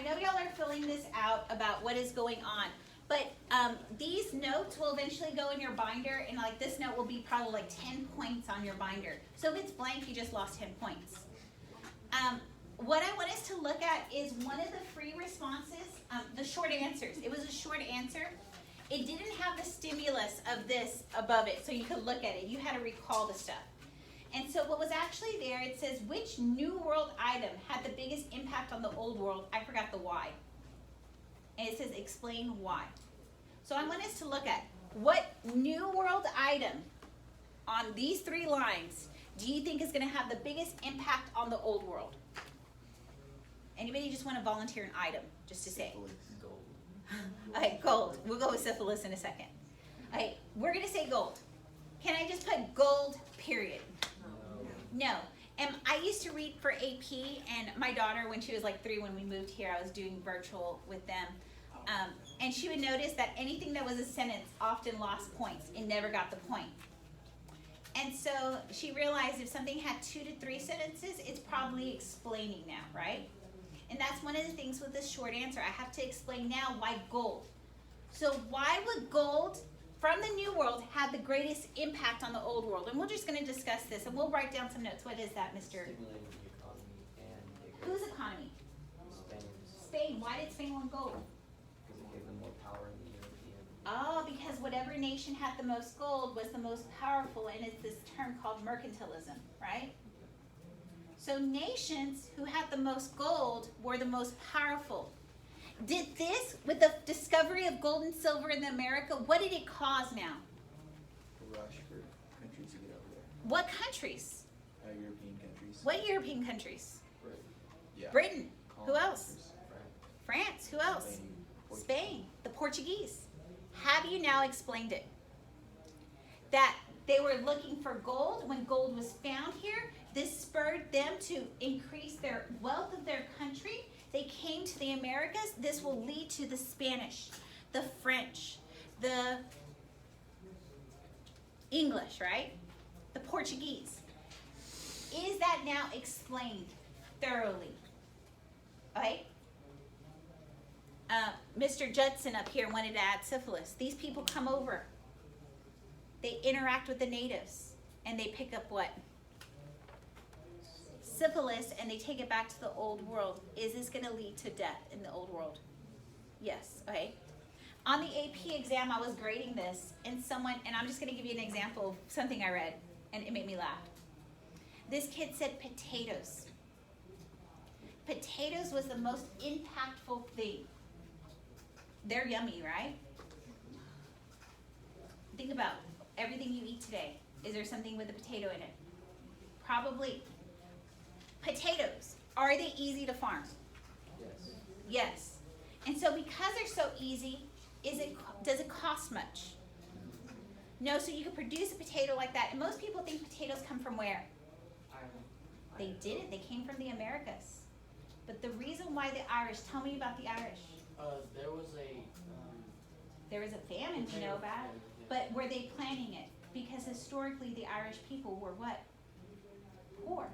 know y'all are filling this out about what is going on, but these notes will eventually go in your binder, and like this note will be probably like 10 points on your binder. So if it's blank, you just lost 10 points. What I want us to look at is one of the free responses, the short answers. It was a short answer. It didn't have the stimulus of this above it, so you could look at it. You had to recall the stuff. And so what was actually there, it says, which New World item had the biggest impact on the Old World? I forgot the why. And it says, explain why. So I want us to look at what New World item on these 3 lines do you think is going to have the biggest impact on the Old World? Anybody just want to volunteer an item, just to say? Gold. Okay, gold. We'll go with syphilis in a second. Okay, we're going to say gold. Can I just put gold, period? No. And I used to read for AP, and my daughter, when she was like 3, when we moved here, I was doing virtual with them. And she would notice that anything that was a sentence often lost points. It never got the point. And so she realized if something had 2 to 3 sentences, it's probably explaining now, right? And that's one of the things with this short answer. I have to explain now why gold. So why would gold from the New World have the greatest impact on the Old World? And we're just going to discuss this, and we'll write down some notes. What is that, Mr.? Stimulating the economy and Whose economy? Spain's, Spain. Why did Spain want gold? because it gave them more power in the European. Oh, because whatever nation had the most gold was the most powerful, and it's this term called mercantilism, right? So nations who had the most gold were the most powerful. Did this, with the discovery of gold and silver in America, what did it cause now? A rush for countries to get over there. What countries? European countries. What European countries? Britain. Yeah. Britain. Who Colonizers. else? France. France. Who else? Spain. Spain. The Portuguese. Have you now explained it? That they were looking for gold. When gold was found here, this spurred them to increase their wealth of their country. They came to the Americas. This will lead to the Spanish, the French, the English, right? The Portuguese. Is that now explained thoroughly? Okay? Mr. Judson up here wanted to add syphilis. These people come over. They interact with the natives, and they pick up what? Syphilis, and they take it back to the Old World. Is this going to lead to death in the Old World? Yes. Okay. On the AP exam, I was grading this, and I'm just going to give you an example of something I read, and it made me laugh. This kid said potatoes. Potatoes was the most impactful thing. They're yummy, right? Think about everything you eat today. Is there something with a potato in it? Probably. Potatoes, are they easy to farm? Yes. Yes. And so because they're so easy, does it cost much? No, so you can produce a potato like that. And most people think potatoes come from where? They didn't. They came from the Americas. But the reason why the Irish, tell me about the Irish. There was There was a famine, you know about. But were they planting it? Because historically the Irish people were what? Poor.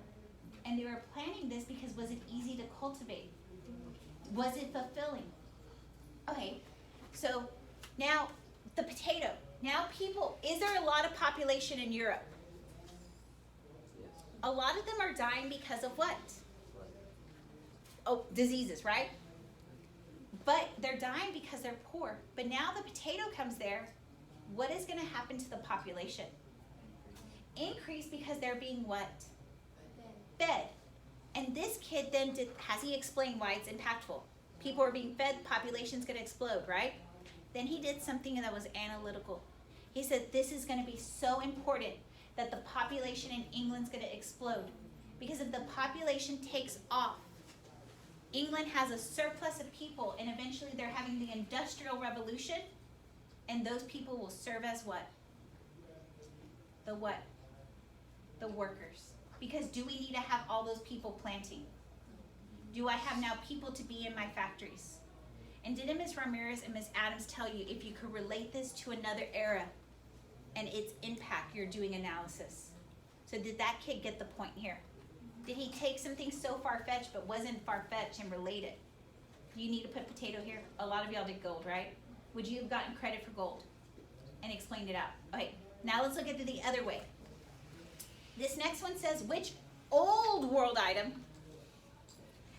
And they were planting this because was it easy to cultivate? Was it fulfilling? Okay, so now the potato. Now people, is there a lot of population in Europe? Yes. A lot of them are dying because of what? Right. Oh, diseases, right? But they're dying because they're poor. But now the potato comes there. What is going to happen to the population? Increase because they're being what? Fed. And this kid then has he explained why it's impactful? People are being fed, population's going to explode, right? Then he did something that was analytical. He said this is going to be so important that the population in England's going to explode. Because if the population takes off, England has a surplus of people, and eventually they're having the Industrial Revolution, and those people will serve as what? The what? The workers. Because do we need to have all those people planting? Do I have now people to be in my factories? And didn't Ms. Ramirez and Ms. Adams tell you if you could relate this to another era and its impact, you're doing analysis? So did that kid get the point here? Did he take something so far-fetched but wasn't far-fetched and relate it? Do you need to put potato here? A lot of y'all did gold, right? Would you have gotten credit for gold and explained it out? Okay, now let's look at it the other way. This next one says, which old world item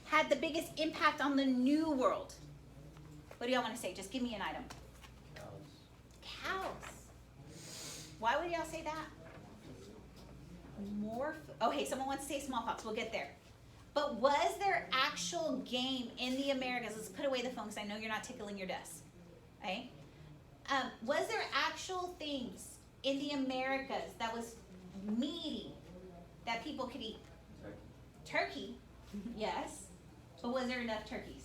had the biggest impact on the new world? What do y'all want to say? Just give me an item. Cows. Cows. Why would y'all say that? More. Okay, someone wants to say smallpox. We'll get there. But was there actual game in the Americas? Let's put away the phone because I know you're not tickling your desk. Okay? Was there actual things in the Americas that was meaty that people could eat? Turkey. Turkey, yes. But was there enough turkeys?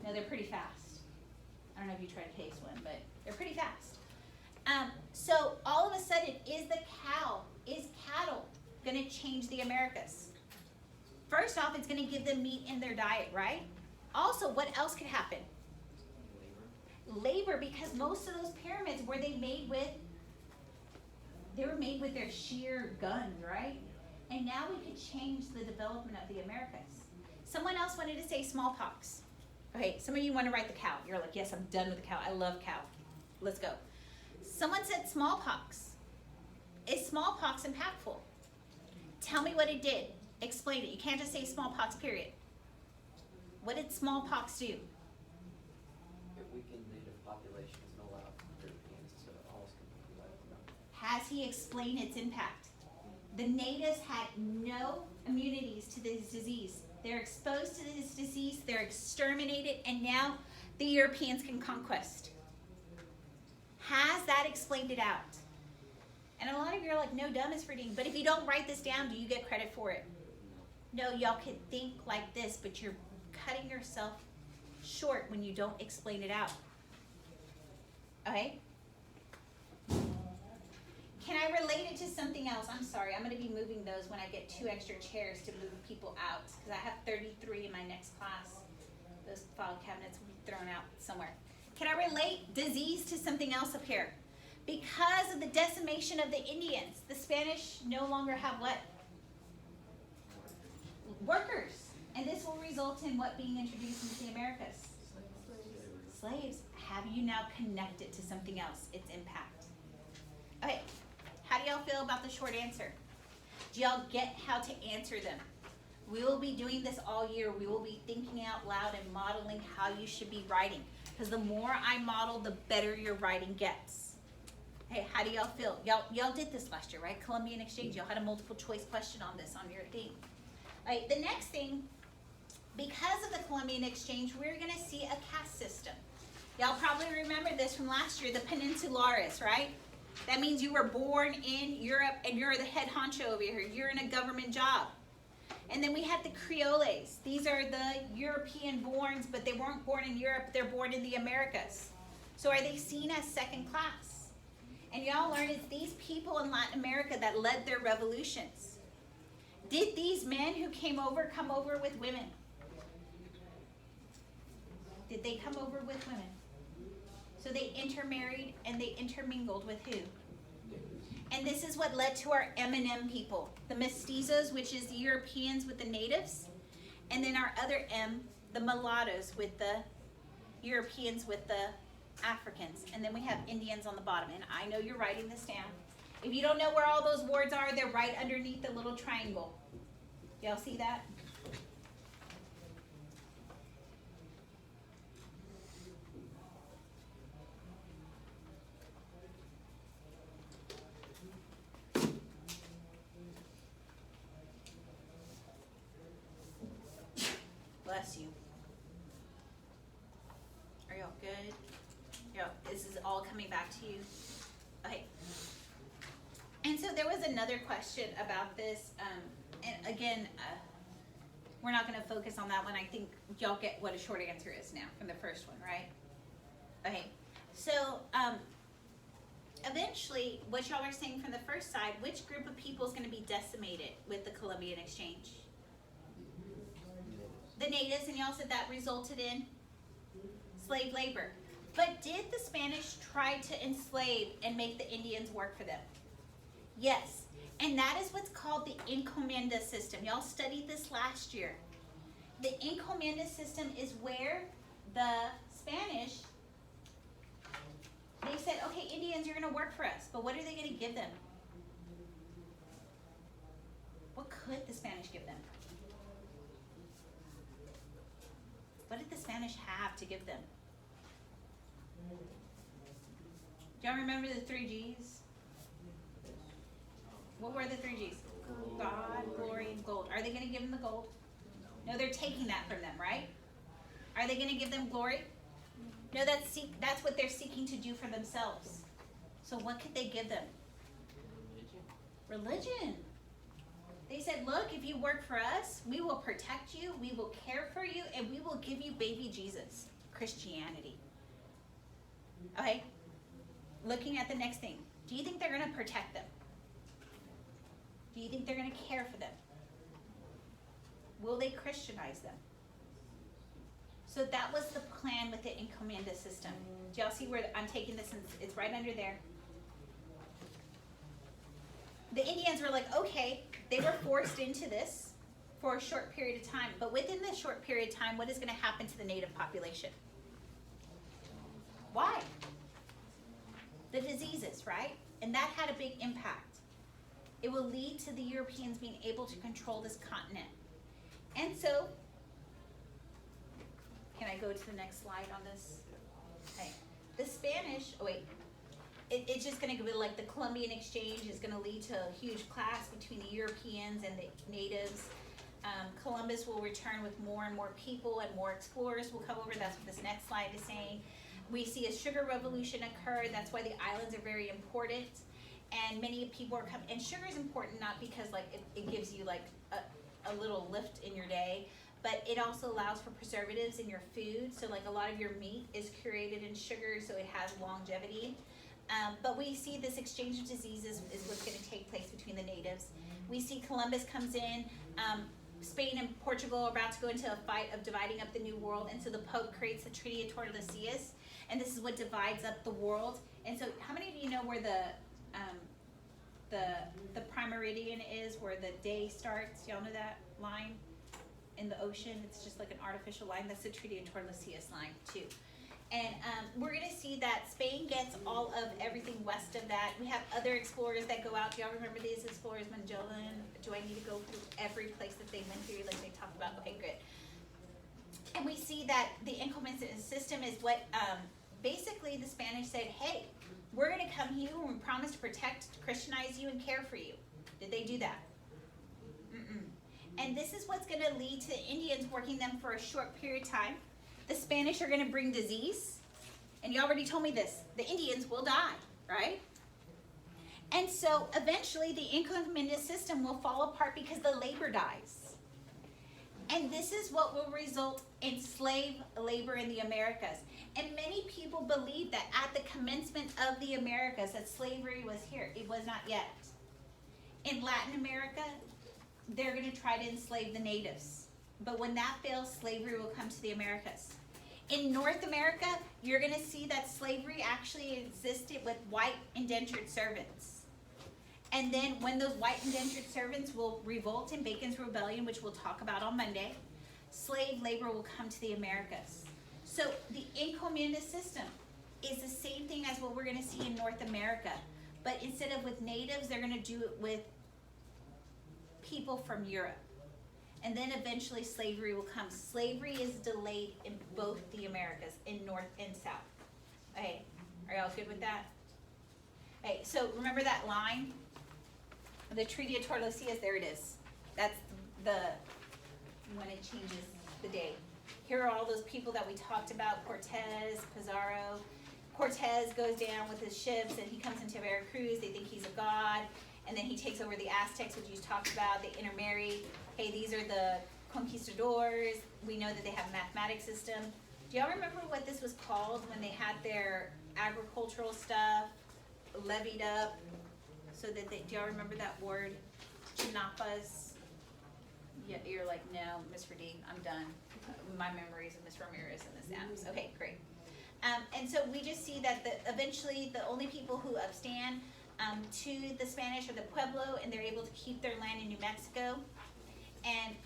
No, they're pretty fast. I don't know if you tried to taste one, but they're pretty fast. So all of a sudden, is cattle going to change the Americas? First off, it's going to give them meat in their diet, right? Also, what else could happen? Labor, because most of those pyramids were made with their sheer guns, right? And now we could change the development of the Americas. Someone else wanted to say smallpox. Okay, some of you want to write the cow. You're like, yes, I'm done with the cow. I love cow. Let's go. Someone said smallpox. Is smallpox impactful? Tell me what it did. Explain it. You can't just say smallpox, period. What did smallpox do? It weakened native populations and allowed Europeans to almost completely wipe them out. Has he explained its impact? The natives had no immunities to this disease. They're exposed to this disease, they're exterminated, and now the Europeans can conquest. Has that explained it out? And a lot of you are like, no, dumb is for ding. But if you don't write this down, do you get credit for it? No, y'all can think like this, but you're cutting yourself short when you don't explain it out. Okay? Can I relate it to something else? I'm sorry, I'm going to be moving those when I get 2 extra chairs to move people out, because I have 33 in my next class. Those file cabinets will be thrown out somewhere. Can I relate disease to something else up here? Because of the decimation of the Indians, the Spanish no longer have what? Workers. And this will result in what being introduced into the Americas? Slaves. Have you now connected to something else? Its impact. Okay. How do y'all feel about the short answer? Do y'all get how to answer them? We will be doing this all year. We will be thinking out loud and modeling how you should be writing. Because the more I model, the better your writing gets. Hey, how do y'all feel? Y'all did this last year, right? Columbian Exchange. Y'all had a multiple choice question on this on your thing. All right, the next thing, because of the Columbian Exchange, we're going to see a caste system. Y'all probably remember this from last year, the Peninsularis, right? That means you were born in Europe and you're the head honcho over here. You're in a government job. And then we had the Creoles. These are the European borns, but they weren't born in Europe. They're born in the Americas. So are they seen as second class? And y'all learned it's these people in Latin America that led their revolutions. Did these men who came over come over with women? Did they come over with women? So they intermarried and they intermingled with who? And this is what led to our M&M people. The mestizos, which is the Europeans with the natives. And then our other M, the mulattoes with the Europeans with the Africans. And then we have Indians on the bottom. And I know you're writing this down. If you don't know where all those words are, they're right underneath the little triangle. Y'all see that? Bless you. Are y'all good? Y'all, this is all coming back to you? Okay. And so there was another question about this, and again, we're not going to focus on that one. I think y'all get what a short answer is now from the first one, right? Okay. So eventually, what y'all are saying from the first side, which group of people is going to be decimated with the Columbian Exchange? The natives, and y'all said that resulted in slave labor. But did the Spanish try to enslave and make the Indians work for them? Yes. And that is what's called the encomienda system. Y'all studied this last year. The encomienda system is where the Spanish, they said, okay, Indians, you're gonna work for us, but what are they gonna give them? What could the Spanish give them? What did the Spanish have to give them? Do y'all remember the 3 G's? What were the 3 G's? God, glory, and gold. Are they gonna give them the gold? No, they're taking that from them, right? Are they gonna give them glory? No, that's what they're seeking to do for themselves. So what could they give them? Religion. They said, look, if you work for us, we will protect you, we will care for you, and we will give you baby Jesus, Christianity. Okay, looking at the next thing. Do you think they're going to protect them? Do you think they're going to care for them? Will they Christianize them? So that was the plan with the encomienda system. Do y'all see where I'm taking this? And it's right under there. The Indians were like, okay, they were forced into this for a short period of time. But within this short period of time, what is going to happen to the native population? Why? The diseases, right? And that had a big impact. It will lead to the Europeans being able to control this continent. And so, can I go to the next slide on this? Okay. The Spanish, it's just going to be like the Columbian Exchange is going to lead to a huge clash between the Europeans and the natives. Columbus will return with more and more people and more explorers will come over. That's what this next slide is saying. We see a sugar revolution occur. That's why the islands are very important. And many people are coming. And sugar is important not because like it gives you like a little lift in your day, but it also allows for preservatives in your food. So like a lot of your meat is curated in sugar, so it has longevity. But we see this exchange of diseases is what's going to take place between the natives. We see Columbus comes in. Spain and Portugal are about to go into a fight of dividing up the New World, and so the Pope creates the Treaty of Tordesillas, and this is what divides up the world. And so, how many of you know where the prime meridian is, where the day starts? Y'all know that line in the ocean? It's just like an artificial line. That's the Treaty of Tordesillas line too. And we're going to see that Spain gets all of everything west of that. We have other explorers that go out. Do y'all remember these explorers, Magellan? Do I need to go through every place that they went through like they talked about? Okay, good. And we see that the encomienda system is what basically the Spanish said, hey, we're going to come here and we promise to protect, Christianize you, and care for you. Did they do that? Mm-mm. And this is what's going to lead to the Indians working them for a short period of time. The Spanish are going to bring disease. And you already told me this. The Indians will die, right? And so eventually the encomienda system will fall apart because the labor dies. And this is what will result in slave labor in the Americas. And many people believe that at the commencement of the Americas that slavery was here. It was not yet. In Latin America, they're going to try to enslave the natives. But when that fails, slavery will come to the Americas. In North America, you're going to see that slavery actually existed with white indentured servants. And then when those white indentured servants will revolt in Bacon's Rebellion, which we'll talk about on Monday, slave labor will come to the Americas. So the encomienda system is the same thing as what we're going to see in North America. But instead of with natives, they're going to do it with people from Europe. And then eventually slavery will come. Slavery is delayed in both the Americas, in North and South. Okay, are y'all good with that? Okay, so remember that line? The Treaty of Tordesillas, there it is. That's when it changes the day. Here are all those people that we talked about, Cortez, Pizarro. Cortez goes down with his ships and he comes into Veracruz. They think he's a god. And then he takes over the Aztecs, which you talked about. They intermarry. Hey, these are the conquistadors. We know that they have a mathematics system. Do y'all remember what this was called when they had their agricultural stuff levied up? So that do y'all remember that word? Chinapas. Yeah, you're like, no, Miss Redeem, I'm done. My memories of Miss Ramirez and Miss Adams. Okay, great. And so we just see that eventually the only people who upstand to the Spanish are the Pueblo, and they're able to keep their land in New Mexico. And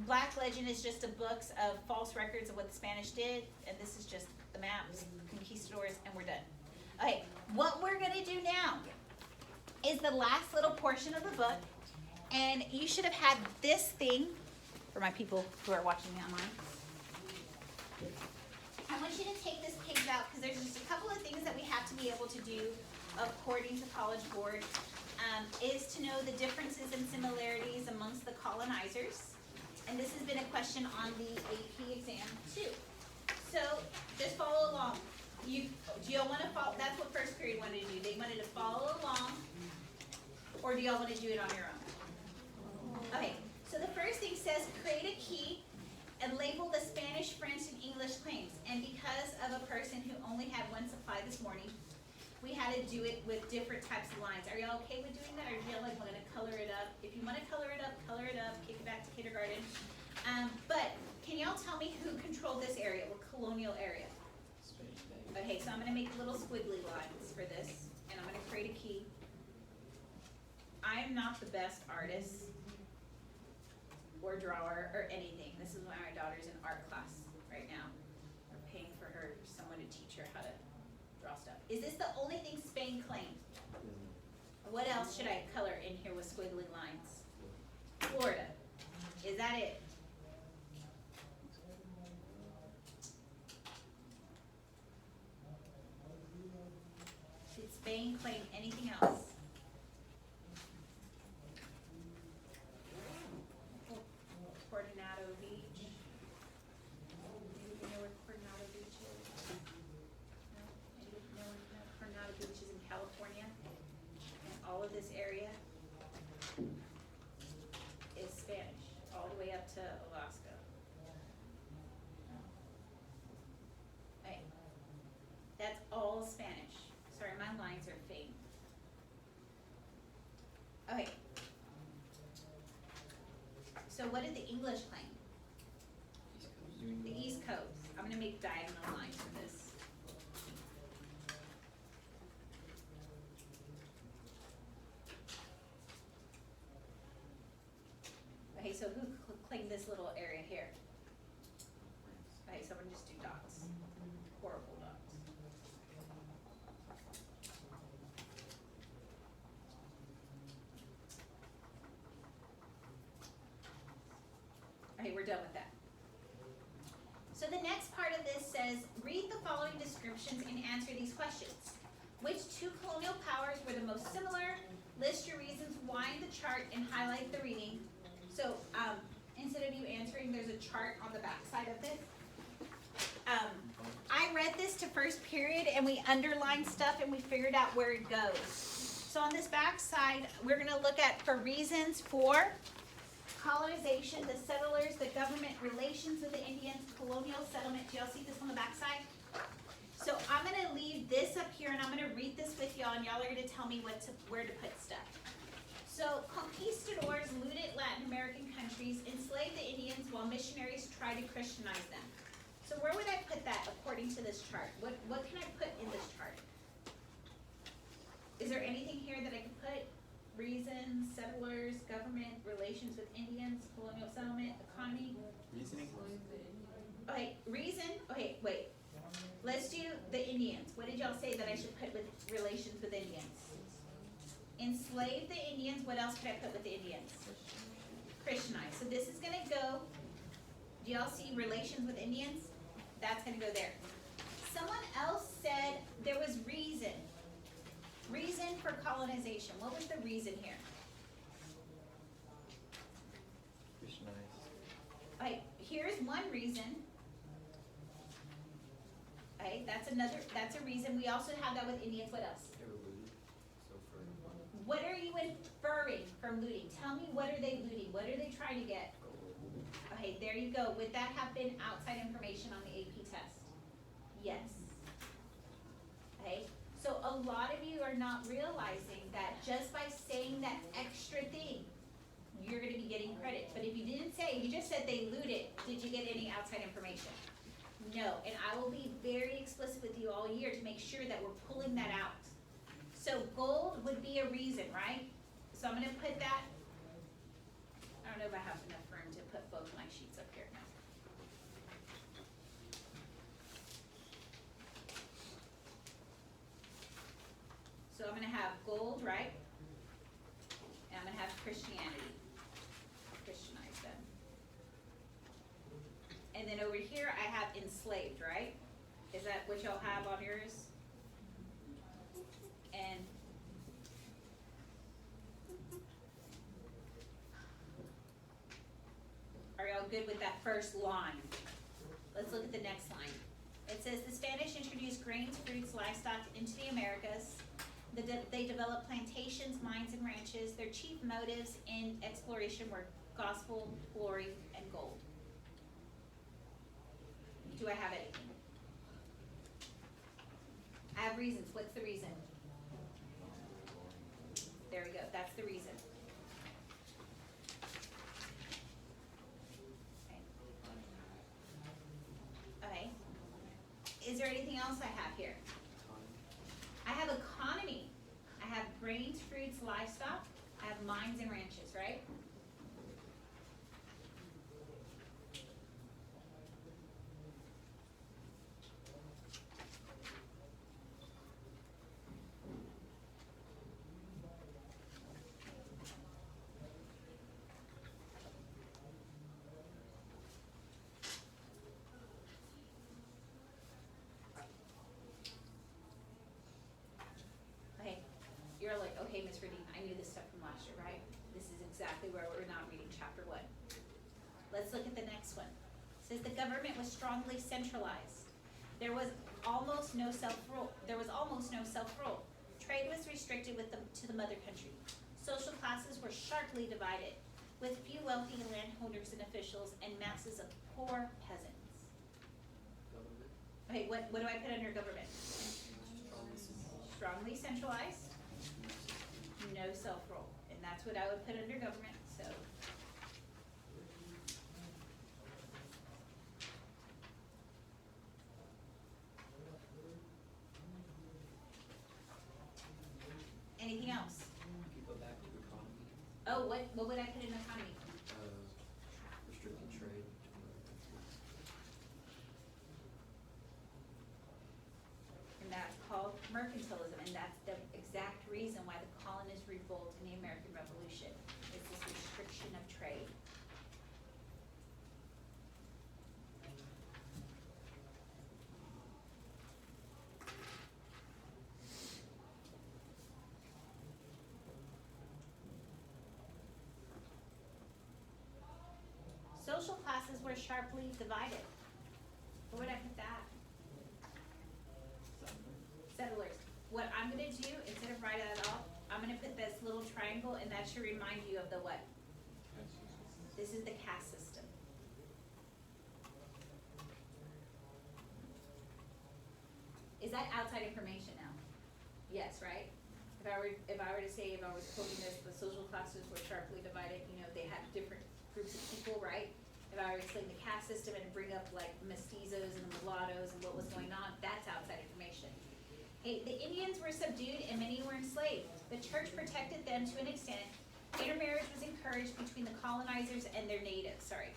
Black Legend is just a books of false records of what the Spanish did, and this is just the maps, conquistadors, and we're done. Okay, what we're gonna do now is the last little portion of the book, and you should have had this thing for my people who are watching me online. I want you to take this page out because there's just a couple of things that we have to be able to do according to College Board, is to know the differences and similarities amongst the colonizers. And this has been a question on the AP exam too. So just follow along. Do y'all want to follow? That's what first period wanted to do. They wanted to follow along, or do y'all want to do it on your own? Okay. So the first thing says create a key and label the Spanish, French, and English claims. And because of a person who only had one supply this morning, we had to do it with different types of lines. Are y'all okay with doing that, or do y'all like want to color it up? If you want to color it up, kick it back to kindergarten. But can y'all tell me who controlled this area, what colonial area? Okay, so I'm going to make little squiggly lines for this, and I'm going to create a key. I am not the best artist or drawer or anything. This is why my daughter's in art class right now. We're paying for her, someone to teach her how to draw stuff. Is this the only thing Spain claimed? What else should I color in here with squiggly lines? Florida. Is that it? Did Spain claim anything else? Coronado Beach. Anybody know where Coronado Beach is? No? Anybody know where Coronado Beach is in California? And all of this area is Spanish, all the way up to Alaska. Okay. That's all Spanish. Sorry, my lines are faint. Okay. So what did the English claim? The East Coast. I'm going to make diagonal lines for this. Okay, so who claimed this little area here? Okay, so I'm going to just do dots. Horrible dots. Okay, we're done with that. So the next part of this says, read the following descriptions and answer these questions. Which two colonial powers were the most similar? List your reasons why in the chart and highlight the reading. So instead of you answering, there's a chart on the back side of this. I read this to first period and we underlined stuff and we figured out where it goes. So on this back side, we're going to look at for reasons for colonization, the settlers, the government, relations with the Indians, colonial settlement. Do y'all see this on the back side? So I'm going to leave this up here and I'm going to read this with y'all and y'all are going to tell me where to put stuff. So conquistadors looted Latin American countries, enslaved the Indians while missionaries tried to Christianize them. So where would I put that according to this chart? What can I put in this chart? Is there anything here that I could put? Reasons, settlers, government, relations with Indians, colonial settlement, economy. Reasoning? Okay, reason. Okay, wait. Let's do the Indians. What did y'all say that I should put with relations with Indians? Enslave the Indians. What else could I put with the Indians? Christianize. So this is gonna go. Do y'all see relations with Indians? That's gonna go there. Someone else said there was reason. Reason for colonization. What was the reason here? Christianized. Okay, here's one reason. Okay, that's a reason. We also have that with Indians. What else? They were looted, so for What are you inferring from looting? Tell me, what are they looting? What are they trying to get? gold. Okay, there you go. Would that have been outside information on the AP test? Yes. Okay, so a lot of you are not realizing that just by saying that extra thing, you're gonna be getting credit. But if you didn't say, you just said they looted, did you get any outside information? No, and I will be very explicit with you all year to make sure that we're pulling that out. So gold would be a reason, right? So I'm gonna put that, I don't know if I have enough room to put both my sheets up here. So I'm gonna have gold, right? And I'm gonna have Christianity. Christianize them. And then over here I have enslaved, right? Is that what y'all have on yours? And are y'all good with that first line? Let's look at the next line. It says the Spanish introduced grains, fruits, livestock into the Americas. They developed plantations, mines, and ranches. Their chief motives in exploration were gospel, glory, and gold. Do I have anything? I have reasons. What's the reason? There we go. That's the reason. Okay. Is there anything else I have here? I have economy. I have grains, fruits, livestock. I have mines and ranches, right? Okay, you're like, okay, Ms. Redeem, I knew this stuff from last year, right? This is exactly where we're not reading chapter 1. Let's look at the next one. It says the government was strongly centralized. There was almost no self-rule. Trade was restricted to the mother country. Social classes were sharply divided, with few wealthy landholders and officials and masses of poor peasants. Government. Okay, what do I put under government? Strongly centralized, no self-rule, and that's what I would put under government, so. Anything else? We could go back to economy, Oh, what would I put in economy? restricting trade to other countries. And that's called mercantilism, and that's the exact reason why the colonists revolt in the American Revolution, is this restriction of trade. Social classes were sharply divided. Where would I put that? Settlers. What I'm gonna do, instead of write that off, I'm gonna put this little triangle, and that should remind you of the what? This is the caste system. Is that outside information now? Yes, right? If I were to say, if I was quoting this, the social classes were sharply divided, you know, they had different groups of people, right? If I were to explain the caste system and bring up like mestizos and the mulattoes and what was going on, that's outside information. Hey, the Indians were subdued and many were enslaved. The church protected them to an extent. Intermarriage was encouraged between the colonizers and their natives. Sorry.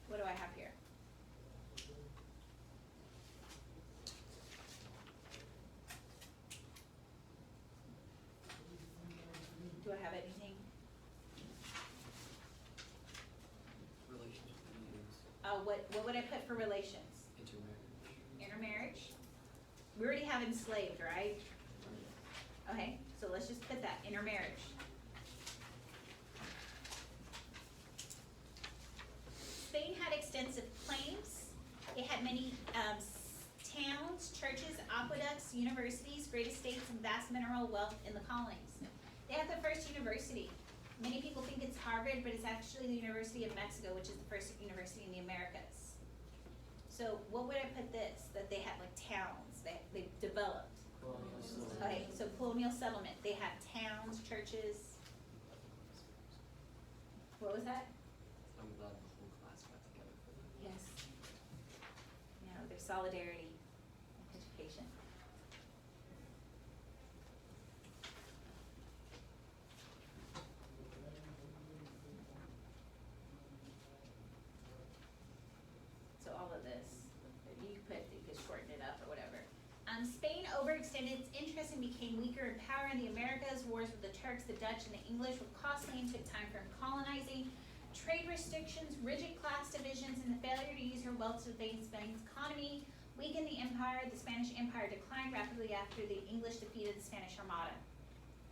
What do I have here? Do I have anything? Relations with Indians, What would I put for relations? intermarriage. Intermarriage. We already have enslaved, right? Okay, so let's just put that, intermarriage. Spain had extensive plains. It had many towns, churches, aqueducts, universities, great estates, and vast mineral wealth in the colonies. They had the first university. Many people think it's Harvard, but it's actually the University of Mexico, which is the first university in the Americas. So what would I put this? That they had like towns, they developed. Colonial settlement. Okay, so colonial settlement, they have towns, churches. What was that? I'm glad the whole class got together for that. Yes. You know, there's solidarity in education. you could shorten it up or whatever. Spain overextended its interest and became weaker in power in the Americas. Wars with the Turks, the Dutch, and the English were costly and took time from colonizing. Trade restrictions, rigid class divisions, and the failure to use her wealth to advance Spain's economy weakened the empire. The Spanish Empire declined rapidly after the English defeated the Spanish Armada.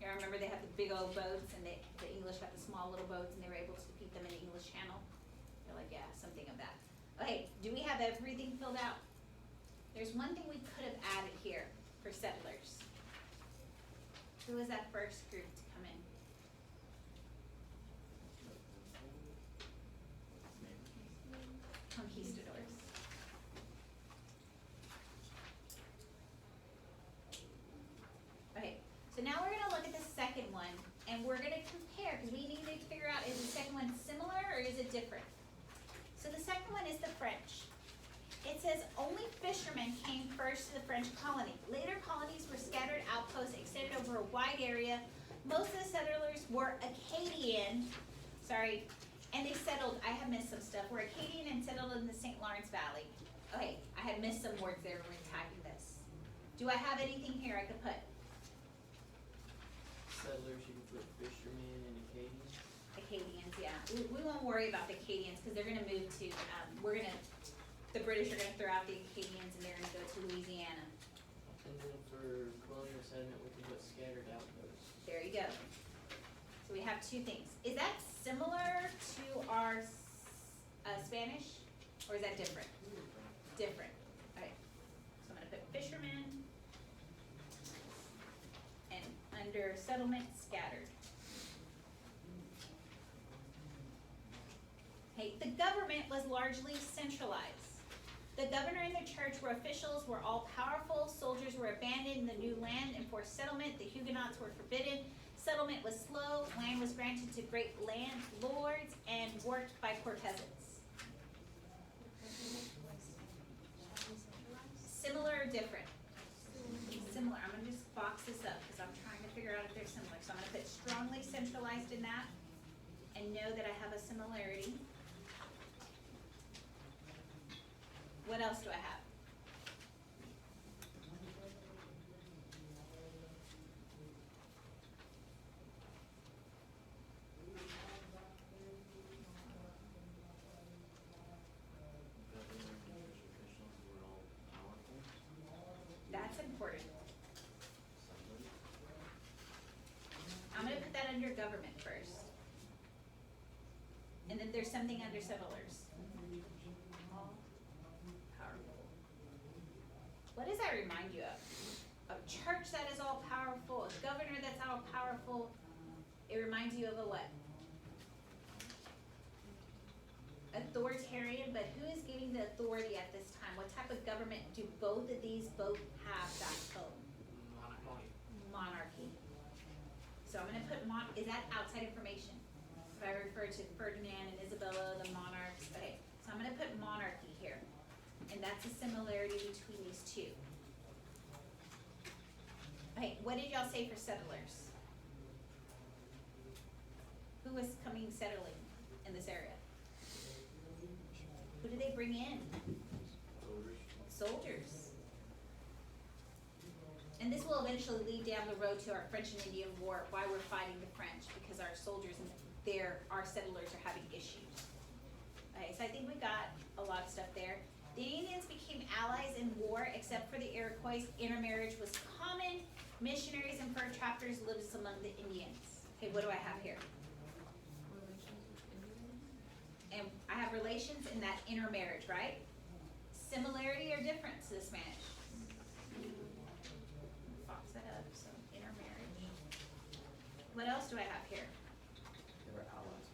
You remember they had the big old boats, and the English had the small little boats, and they were able to defeat them in the English Channel. You're like, yeah, something of that. Okay, do we have everything filled out? There's one thing we could have added here for settlers. Who was that first group to come in? Conquistadors. Okay, so now we're gonna look at the second one, and we're gonna compare, because we need to figure out, is the second one similar or is it different? So the second one is the French. It says only fishermen came first to the French colony. Later colonies were scattered outposts extended over a wide area. Most of the settlers were Acadian, and they settled, I have missed some stuff, were Acadian and settled in the St. Lawrence Valley. Okay, I had missed some words there when typing this. Do I have anything here I could put? Settlers, you can put fishermen and Acadians. Acadians, yeah. We won't worry about the Acadians because they're gonna move to, the British are gonna throw out the Acadians and they're gonna go to Louisiana. And then for colonial settlement, we can put scattered outposts. There you go. So we have two things. Is that similar to our Spanish, or is that different? Different. Okay. So I'm gonna put fishermen, and under settlement, scattered. Okay, the government was largely centralized. The governor and the church were officials, were all powerful. Soldiers were abandoned in the new land and forced settlement. The Huguenots were forbidden. Settlement was slow. Land was granted to great landlords and worked by poor peasants. Similar or different? Similar. I'm gonna just box this up because I'm trying to figure out if they're similar. So I'm gonna put strongly centralized in that and know that I have a similarity. What else do I have? Governor and official officials were all powerful. That's important. Somebody. I'm gonna put that under government first. And then there's something under settlers. All powerful. What does that remind you of? A church that is all powerful, a governor that's all powerful. It reminds you of a what? Authoritarian, but who is giving the authority at this time? What type of government do both of these both have backbone? Monarchy. So I'm gonna put is that outside information? If I refer to Ferdinand and Isabella, the monarchs, okay, so I'm gonna put monarchy here. And that's a similarity between these two. Okay, what did y'all say for settlers? Who was settling in this area? Who did they bring in? Soldiers. And this will eventually lead down the road to our French and Indian War, why we're fighting the French, because our soldiers and our settlers are having issues. Okay, so I think we got a lot of stuff there. The Indians became allies in war, except for the Iroquois. Intermarriage was common. Missionaries and fur trappers lived among the Indians. Okay, what do I have here? And I have relations in that intermarriage, right? Similarity or difference to the Spanish? Box that up, so intermarriage. What else do I have here? They were allies.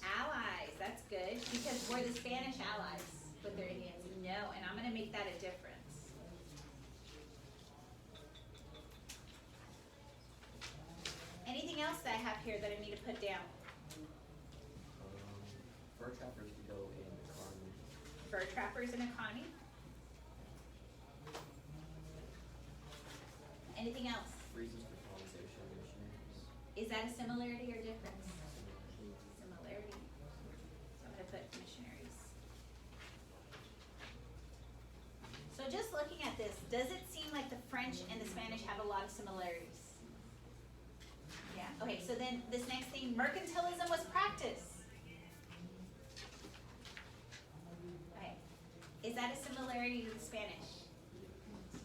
Allies, that's good, because were the Spanish allies with their Indians? No, and I'm gonna make that a difference. Anything else that I have here that I need to put down? Fur trappers could go in economy. Fur trappers and economy? Anything else? Reasons for colonization of missionaries. Is that a similarity or difference? Similarity. So I'm gonna put missionaries. Does it seem like the French and the Spanish have a lot of similarities? Yeah, okay, so then this next thing, mercantilism was practiced. Okay, is that a similarity to the Spanish?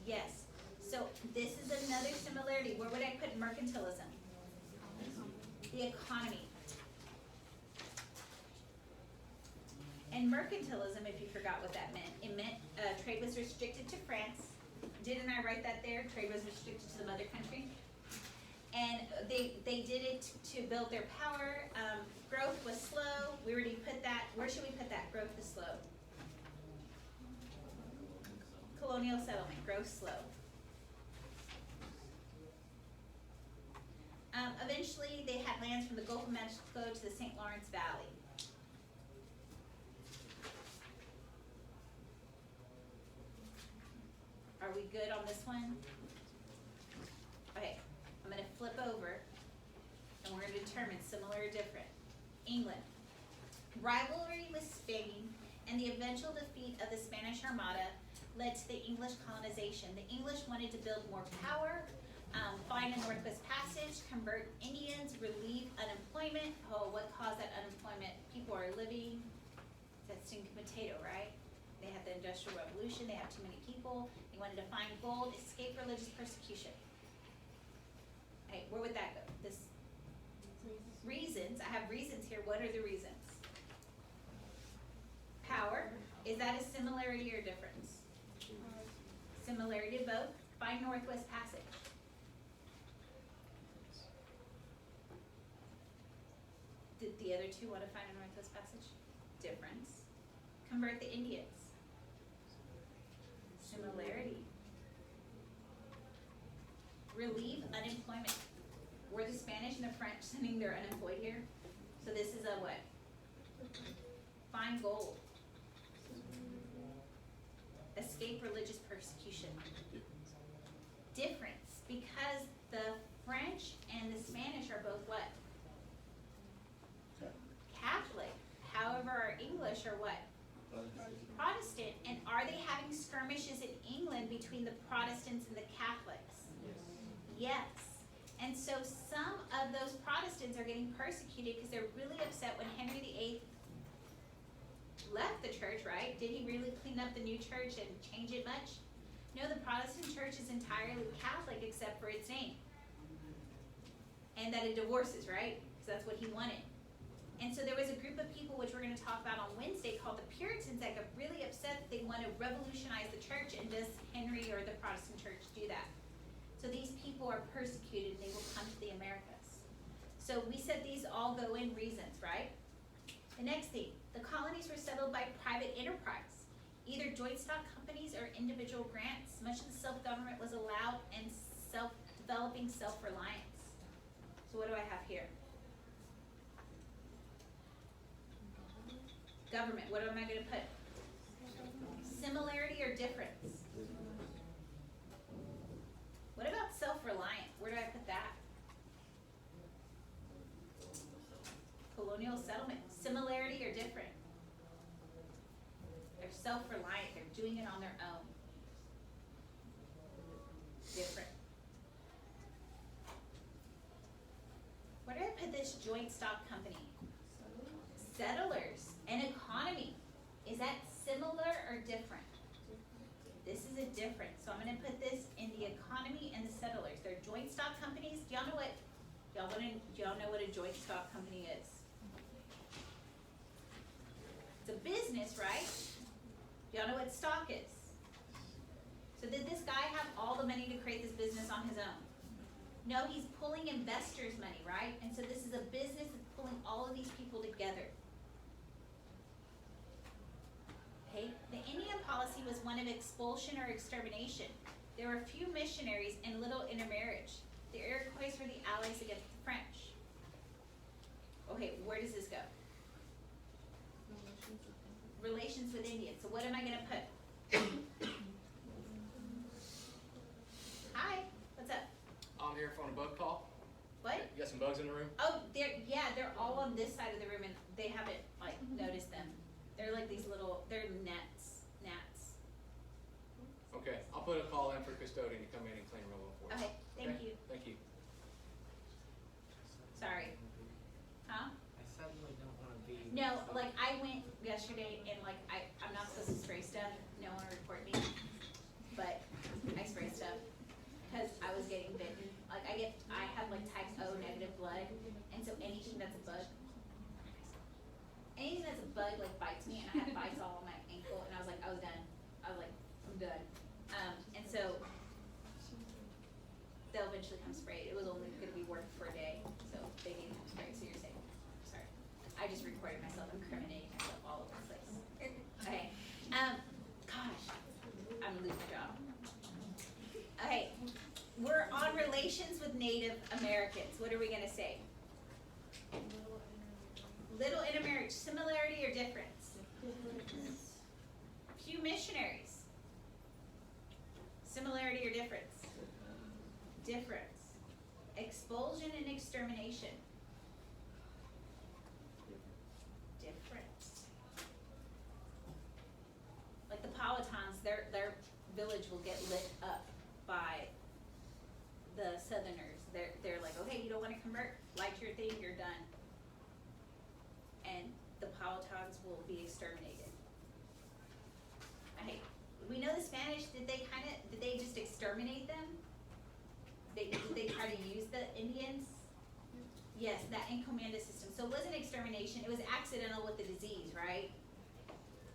Yes, so this is another similarity. Where would I put mercantilism? The economy. And mercantilism, if you forgot what that meant, it meant trade was restricted to France. Didn't I write that there? Trade was restricted to the mother country. And they did it to build their power. Growth was slow. We already put that. Where should we put that? Growth is slow. Colonial settlement, growth slow. Eventually, they had lands from the Gulf of Mexico to the St. Lawrence Valley. Are we good on this one? Okay, I'm gonna flip over and we're gonna determine similar or different. England. Rivalry with Spain and the eventual defeat of the Spanish Armada led to the English colonization. The English wanted to build more power, find a Northwest Passage, convert Indians, relieve unemployment. Oh, what caused that unemployment? People are living, that's stinking potato, right? They had the Industrial Revolution, they have too many people, they wanted to find gold, escape religious persecution. Okay, where would that go? This reasons, I have reasons here, what are the reasons? Power, is that a similarity or difference? Similarity to both, find Northwest Passage. Did the other two want to find a Northwest Passage? Difference. Convert the Indians. Similarity. Relieve unemployment. Were the Spanish and the French sending their unemployed here? So this is a what? Find gold. Escape religious persecution. Difference, because the French and the Spanish are both what? Catholic. However, our English are what? Protestant. And are they having skirmishes in England between the Protestants and the Catholics? Yes. And so some of those Protestants are getting persecuted because they're really upset when Henry VIII left the church, right? Did he really clean up the new church and change it much? No, the Protestant church is entirely Catholic except for its name. And that it divorces, right? Because that's what he wanted. And so there was a group of people, which we're going to talk about on Wednesday, called the Puritans, that got really upset that they want to revolutionize the church, and does Henry or the Protestant church do that? So these people are persecuted, and they will come to the Americas. So we said these all go in reasons, right? The next thing, the colonies were settled by private enterprise, either joint stock companies or individual grants. Much of the self-government was allowed and developing self-reliance. So what do I have here? Government, what am I going to put? Similarity or difference? What about self-reliant? Where do I put that? Colonial settlement, similarity or different? They're self-reliant, they're doing it on their own. Different. Where do I put this joint stock company? Settlers. An economy. Is that similar or different? This is a difference. So I'm going to put this in the economy and the settlers. They're joint stock companies. Do y'all know what? Do y'all know what a joint stock company is? It's a business, right? Do y'all know what stock is? So did this guy have all the money to create this business on his own? No, he's pulling investors' money, right? And so this is a business that's pulling all of these people together. Okay. The Indian policy was one of expulsion or extermination. There were few missionaries and little intermarriage. The Iroquois were the allies against the French. Okay, where does this go? Relations with Indians. So what am I going to put? Hi, what's up? I'm here for a bug call. What? You got some bugs in the room? Oh, they're all on this side of the room, and they haven't noticed them. They're like these little, they're gnats. Okay, I'll I'll put a call in for custodian to come in and clean room 140. Okay, thank you. Thank you. Sorry. Huh? I suddenly don't wanna be. No, like I went yesterday and like I'm not supposed to spray stuff, no one report me, but I spray stuff because I was getting bitten. Like I have like type O negative blood, and so anything that's a bug like bites me, and I had bites all on my ankle, and I was done. I was like, I'm done. And so they'll eventually come spray. It was only gonna be worth for a day, so they didn't come spray, so you're safe. Sorry. I just recorded myself incriminating myself all over the place. Okay, gosh, I'm gonna lose my job. Okay, we're on relations with Native Americans. What are we gonna say? Little intermarriage, similarity or difference? Few missionaries. Similarity or difference? Difference. Expulsion and extermination. Difference. Like the Powhatans, their village will get lit up by the Southerners. They're like, okay, you don't wanna convert, light your thing, you're done. And the Powhatans will be exterminated. Okay, we know the Spanish, did they just exterminate them? Did they try to use the Indians? Yes, that encomienda system. So it wasn't extermination, it was accidental with the disease, right?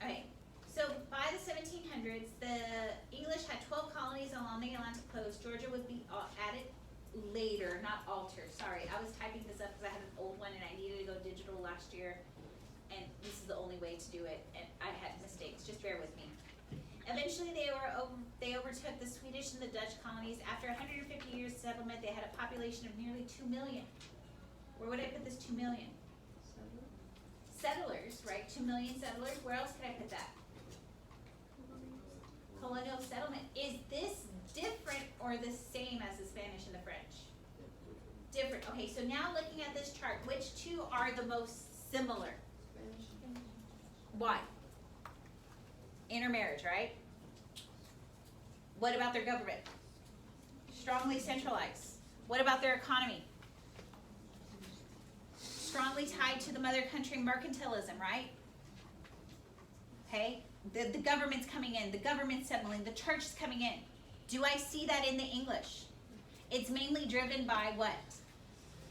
Okay, so by the 1700s, the English had 12 colonies along the Atlantic coast. Georgia was added later, not altered. Sorry, I was typing this up because I had an old one and I needed to go digital last year. And this is the only way to do it, and I had mistakes, just bear with me. Eventually they overtook the Swedish and the Dutch colonies. After 150 years of settlement, they had a population of nearly 2 million. Where would I put this 2 million? Settlers, right? 2 million settlers. Where else could I put that? Colonial settlement. Is this different or the same as the Spanish and the French? Different. Okay, so now looking at this chart, which two are the most similar? Why? Intermarriage, right? What about their government? Strongly centralized. What about their economy? Strongly tied to the mother country mercantilism, right? Okay, the government's coming in, the government's settling, the church is coming in. Do I see that in the English? It's mainly driven by what?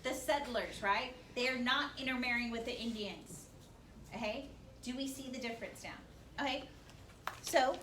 The settlers, right? They're not intermarrying with the Indians. Okay, do we see the difference now? Okay, so